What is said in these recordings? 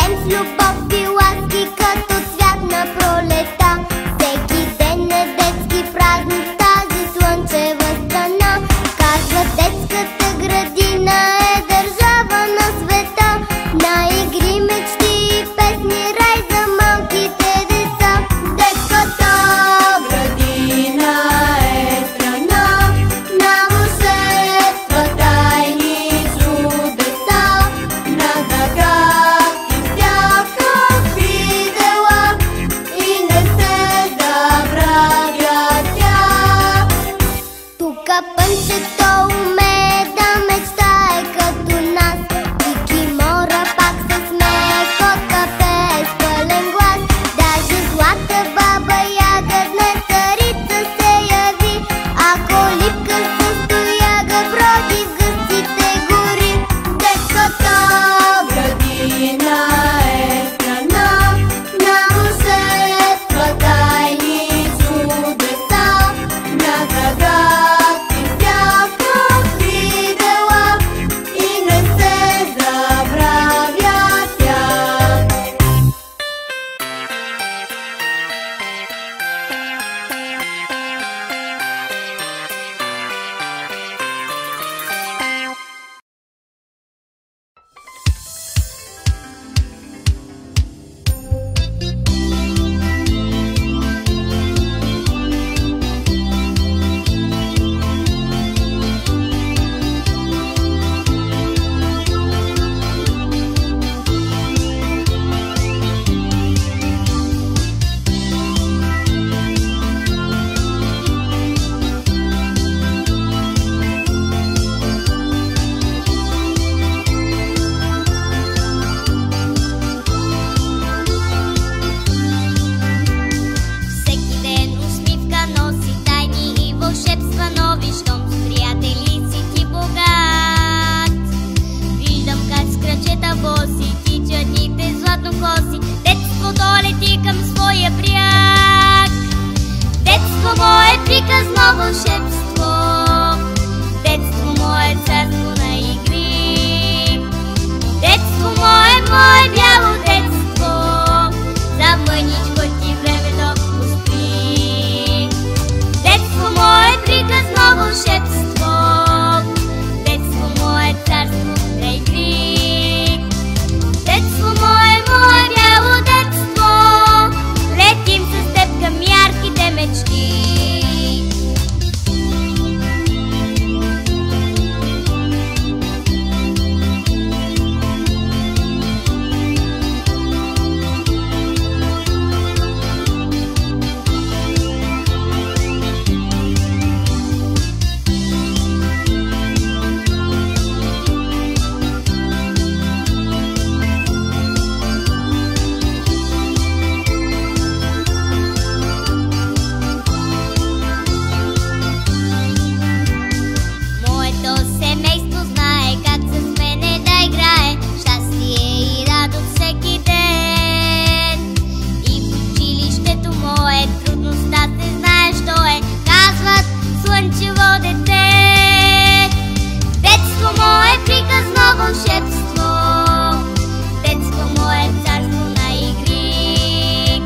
ден с любов и ласки, като цвят на пролета. Всеки ден е детски празник в тази слънчева страна. Казва, детската градина е държава на света, на игри, мечти и песни, рай за малките деца. Детската градина е страна на вълшебства, тайни чудеса, на загадки всякакви дела, и не се забравя тя. Тука пънчето умее да мечтае като нас. Кикимора пак се смее, котка пее с пълен глас. Даже злата баба Яга днес царица се яви. Ако липка с тояга броди в гъстите гори. Детската градина е страна на вълшебства, тайни чудеса, на загадки всякакви дела, и не се забравя тя. Всеки ден усмивка носи, тайни и вълшебства нови, щом с приятели си ти богат. Виждам как с крачета боси тичат дните златнокоси. Детството лети към своя бряг. Детство мое, приказно вълшебство. Детство мое, царство на игри. Детство мое, мое бяло детство. За мъничко ти времето поспи. Детство мое, приказно вълшебство. Детство мое, царство на игри. Детство мое, мое бяло детство. Летим с теб към ярките мечти. Моето семейство знае как с мене да играе. Щастие и радост всеки ден. И в училището мое трудността се знае, що е. Казват слънчево дете. Детство мое, приказно вълшебство. Детство мое, царство на игри.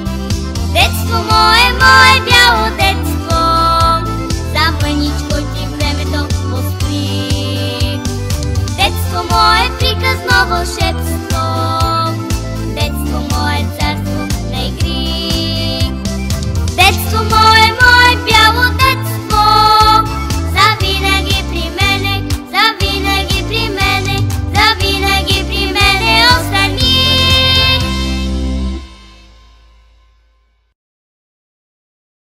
Детство мое, мое бяло детство. За мъничко ти времето поспи. Детство мое, приказно вълшебство.